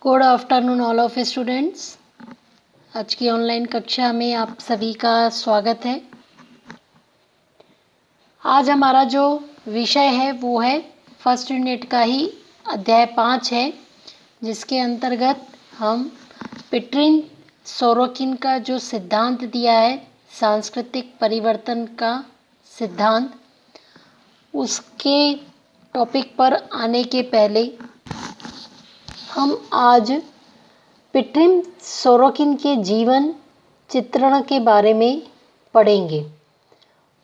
Good afternoon all of students. आज की online कक्षा में आप सभी का स्वागत है। आज हमारा जो विषय है वो है फर्स्ट यूनिट का ही अध्याय 5 है, जिसके अंतर्गत हम पिट्रिन सोरोकिन का जो सिद्धांत दिया है, सांस्कृतिक परिवर्तन का सिद्धांत, उसके टॉपिक पर आने के पहले हम आज पिट्रिन सोरोकिन के जीवन चित्रण के बारे में पढ़ेंगे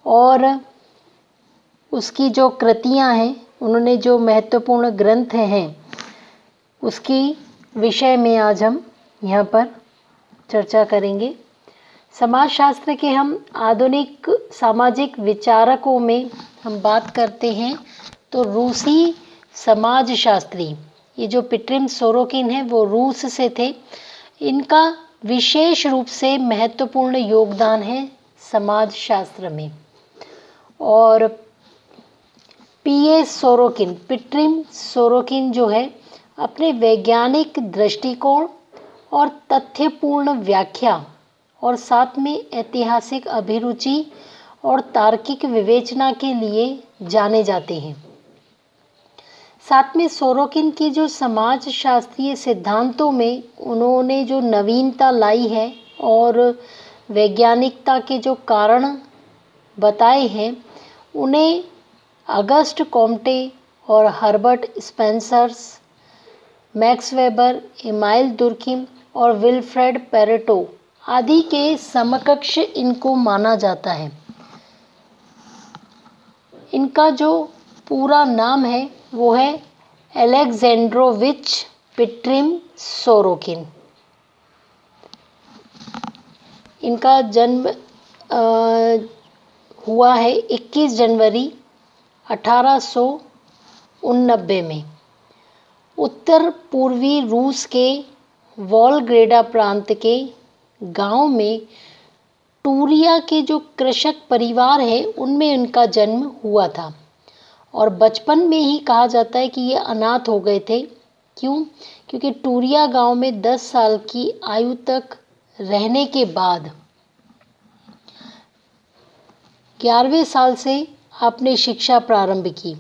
और उसकी जो कृतियां हैं, उन्होंने जो महत्वपूर्ण ग्रंथ हैं, उसकी विषय में आज हम यहाँ पर चर्चा करेंगे। समाजशास्त्र के हम आधुनिक सामाजिक विचारकों में हम बात करते हैं तो रूसी समाजशास्त्री, ये जो पिट्रिन सोरोकिन है वो रूस से थे। इनका विशेष रूप से महत्वपूर्ण योगदान है समाजशास्त्र में। और सोरोकिन, पिट्रिन सोरोकिन जो है, अपने वैज्ञानिक दृष्टिकोण और तथ्यपूर्ण व्याख्या और साथ में ऐतिहासिक अभिरुचि और तार्किक विवेचना के लिए जाने जाते हैं। साथ में सोरोकिन की जो समाजशास्त्रीय सिद्धांतों में उन्होंने जो नवीनता लाई है और वैज्ञानिकता के जो कारण बताए हैं, उन्हें अगस्ट कॉम्टे और Herbert Spencer's, max weber, amyl Durkheim और विल्फ्रेड पेरेटो आदि के समकक्ष इनको माना जाता है। इनका जो पूरा नाम है वो है अलेक्जेंड्रोविच पिट्रिन सोरोकिन। इनका जन्म हुआ है 21 जनवरी 1889 में उत्तर पूर्वी रूस के वॉलग्रेडा प्रांत के गांव में टूरिया के जो कृषक परिवार है उनमें इनका जन्म हुआ था। और बचपन में ही कहा जाता है कि ये अनाथ हो गए थे। क्यों? क्योंकि टूरिया गांव में 10 साल की आयु तक रहने के बाद 11वें साल से आपने शिक्षा प्रारंभ की।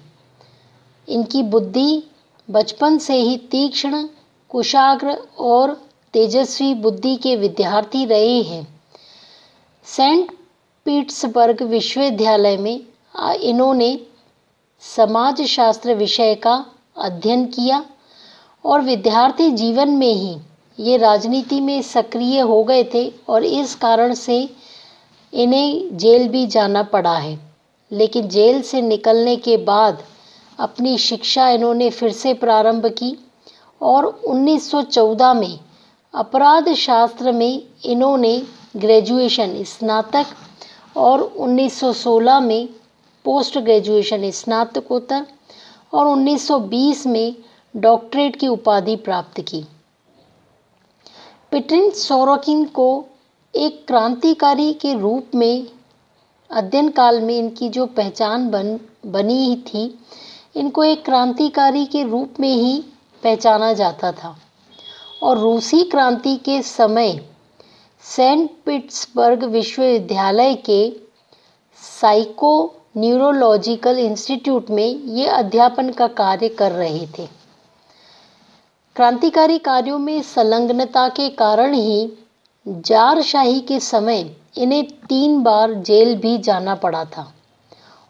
इनकी बुद्धि बचपन से ही तीक्ष्ण, कुशाग्र और तेजस्वी बुद्धि के विद्यार्थी रहे हैं। सेंट पीटर्सबर्ग विश्वविद्यालय में इन्होंने समाजशास्त्र विषय का अध्ययन किया और विद्यार्थी जीवन में ही ये राजनीति में सक्रिय हो गए थे और इस कारण से इन्हें जेल भी जाना पड़ा है। लेकिन जेल से निकलने के बाद अपनी शिक्षा इन्होंने फिर से प्रारंभ की और 1914 में अपराध शास्त्र में इन्होंने ग्रेजुएशन, स्नातक, और 1916 में पोस्ट ग्रेजुएशन, स्नातकोत्तर, और 1920 में डॉक्टरेट की उपाधि प्राप्त की। पिट्रिन सोरोकिन को एक क्रांतिकारी के रूप में अध्ययन काल में इनकी जो पहचान बनी थी, इनको एक क्रांतिकारी के रूप में ही पहचाना जाता था। और रूसी क्रांति के समय सेंट पीटर्सबर्ग विश्वविद्यालय के साइको न्यूरोलॉजिकल इंस्टीट्यूट में ये अध्यापन का कार्य कर रहे थे। क्रांतिकारी कार्यों में संलग्नता के कारण ही जारशाही के समय इन्हें 3 बार जेल भी जाना पड़ा था।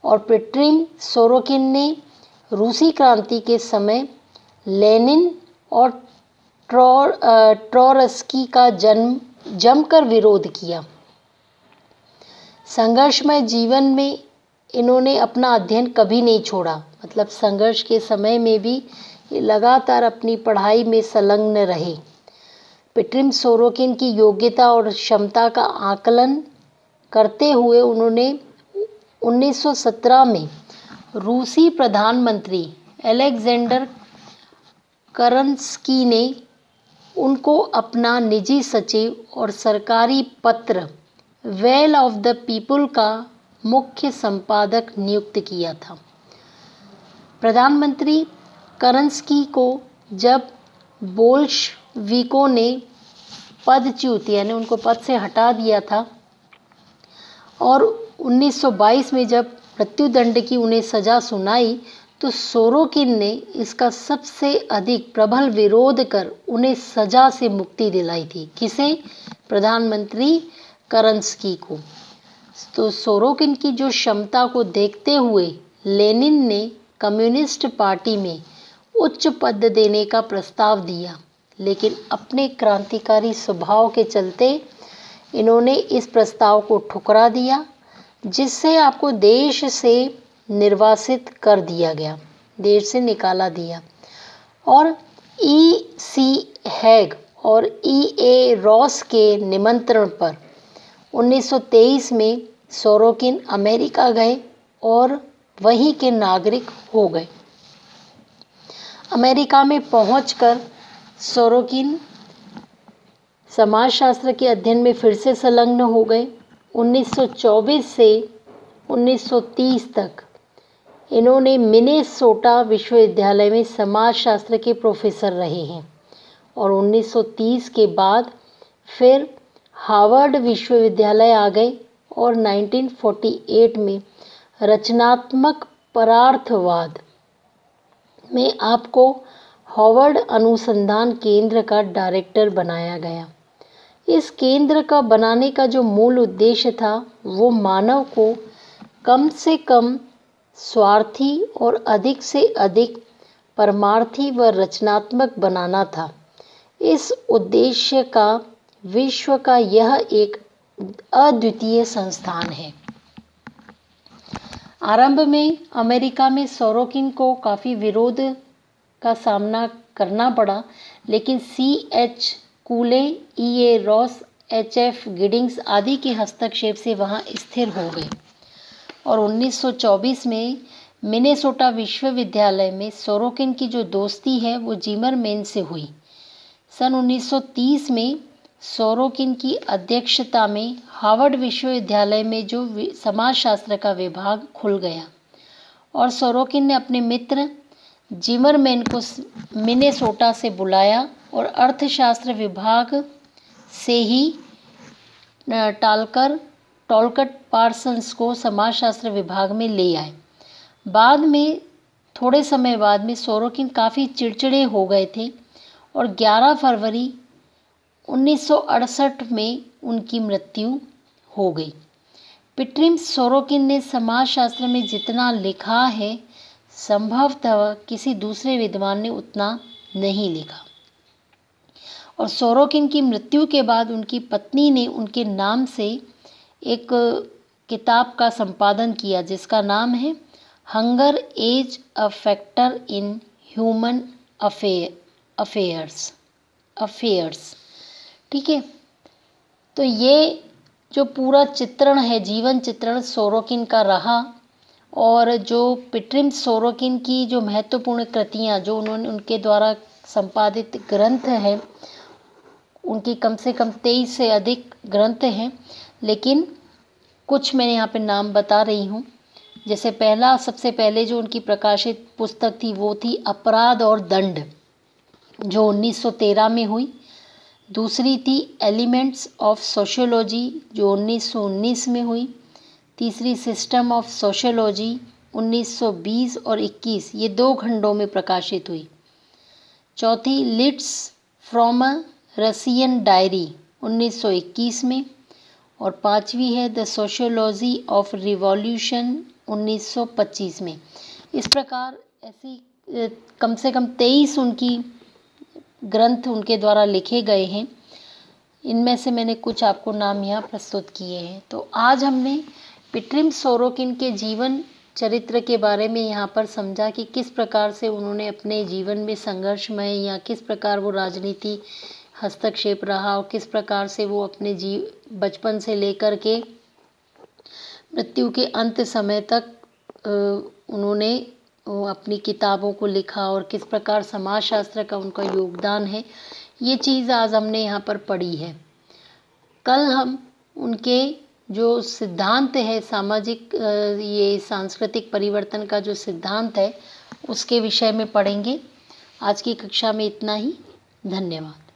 और पिट्रिन सोरोकिन ने रूसी क्रांति के समय लेनिन और ट्रोत्स्की का जमकर विरोध किया। संघर्षमय जीवन में इन्होंने अपना अध्ययन कभी नहीं छोड़ा, मतलब संघर्ष के समय में भी ये लगातार अपनी पढ़ाई में संलग्न रहे। पिट्रिन सोरोकिन की योग्यता और क्षमता का आकलन करते हुए उन्होंने 1917 में रूसी प्रधानमंत्री अलेक्जेंडर करंस्की ने उनको अपना निजी सचिव और सरकारी पत्र वेल ऑफ द पीपल का मुख्य संपादक नियुक्त किया था। प्रधानमंत्री करंस्की को जब विको ने पदच्युत यानी उनको पद से हटा दिया था। और 1922 में जब मृत्युदंड की उन्हें सज़ा सुनाई तो सोरोकिन ने इसका सबसे अधिक प्रबल विरोध कर उन्हें सज़ा से मुक्ति दिलाई थी। किसे? प्रधानमंत्री करंस्की को। तो सोरोकिन की जो क्षमता को देखते हुए लेनिन ने कम्युनिस्ट पार्टी में उच्च पद देने का प्रस्ताव दिया, लेकिन अपने क्रांतिकारी स्वभाव के चलते इन्होंने इस प्रस्ताव को ठुकरा दिया, जिससे आपको देश से निर्वासित कर दिया गया, देश से निकाला दिया। और ई.सी. हैग और ई.ए. रॉस के निमंत्रण पर 1923 में सोरोकिन अमेरिका गए और वहीं के नागरिक हो गए। अमेरिका में पहुंचकर सोरोकिन समाजशास्त्र के अध्ययन में फिर से संलग्न हो गए। 1924 से 1930 तक इन्होंने मिनेसोटा विश्वविद्यालय में समाजशास्त्र के प्रोफेसर रहे हैं और 1930 के बाद फिर हार्वर्ड विश्वविद्यालय आ गए और 1948 में रचनात्मक परार्थवाद में आपको हार्वर्ड अनुसंधान केंद्र का डायरेक्टर बनाया गया। इस केंद्र का बनाने का जो मूल उद्देश्य था वो मानव को कम से कम स्वार्थी और अधिक से अधिक परमार्थी व रचनात्मक बनाना था। इस उद्देश्य का विश्व का यह एक अद्वितीय संस्थान है। आरंभ में अमेरिका में सोरोकिन को काफ़ी विरोध का सामना करना पड़ा, लेकिन C.H. कूले, E.A. Ross, H.F. Giddings आदि के हस्तक्षेप से वहाँ स्थिर हो गए और 1924 में मिनेसोटा विश्वविद्यालय में सोरोकिन की जो दोस्ती है वो जिमरमैन से हुई। सन 1930 में सोरोकिन की अध्यक्षता में हार्वर्ड विश्वविद्यालय में जो समाजशास्त्र का विभाग खुल गया और सोरोकिन ने अपने मित्र जिमरमैन को मिनेसोटा से बुलाया और अर्थशास्त्र विभाग से ही टॉलकट पार्सन्स को समाजशास्त्र विभाग में ले आए। बाद में थोड़े समय बाद में सोरोकिन काफ़ी चिड़चिड़े हो गए थे और 11 फरवरी 1968 में उनकी मृत्यु हो गई। पिट्रिम सोरोकिन ने समाजशास्त्र में जितना लिखा है संभवतः किसी दूसरे विद्वान ने उतना नहीं लिखा और सोरोकिन की मृत्यु के बाद उनकी पत्नी ने उनके नाम से एक किताब का संपादन किया जिसका नाम है hunger as a factor in human affairs. ठीक है, तो ये जो पूरा चित्रण है, जीवन चित्रण सोरोकिन का रहा और जो पिट्रिम सोरोकिन की जो महत्वपूर्ण कृतियाँ जो उन्होंने उनके द्वारा संपादित ग्रंथ हैं, उनकी कम से कम 23 से अधिक ग्रंथ हैं, लेकिन कुछ मैंने यहाँ पे नाम बता रही हूँ। जैसे सबसे पहले जो उनकी प्रकाशित पुस्तक थी वो थी अपराध और दंड, जो 1913 में हुई। दूसरी थी एलिमेंट्स ऑफ सोशियोलॉजी, जो 1919 में हुई। तीसरी सिस्टम ऑफ सोशियोलॉजी 1920 और 21, ये 2 खंडों में प्रकाशित हुई। चौथी लिट्स फ्रॉम अ रसियन डायरी 1921 में और पांचवी है द सोशियोलॉजी ऑफ रिवॉल्यूशन 1925 में। इस प्रकार ऐसी कम से कम 23 उनकी ग्रंथ उनके द्वारा लिखे गए हैं। इनमें से मैंने कुछ आपको नाम यहाँ प्रस्तुत किए हैं। तो आज हमने पिट्रिम सोरोकिन के जीवन चरित्र के बारे में यहाँ पर समझा कि किस प्रकार से उन्होंने अपने जीवन में संघर्षमय या किस प्रकार वो राजनीति हस्तक्षेप रहा और किस प्रकार से वो अपने बचपन से लेकर के मृत्यु के अंत समय तक उन्होंने अपनी किताबों को लिखा और किस प्रकार समाजशास्त्र का उनका योगदान है, ये चीज़ आज हमने यहाँ पर पढ़ी है। कल हम उनके जो सिद्धांत है सामाजिक ये सांस्कृतिक परिवर्तन का जो सिद्धांत है उसके विषय में पढ़ेंगे। आज की कक्षा में इतना ही। धन्यवाद।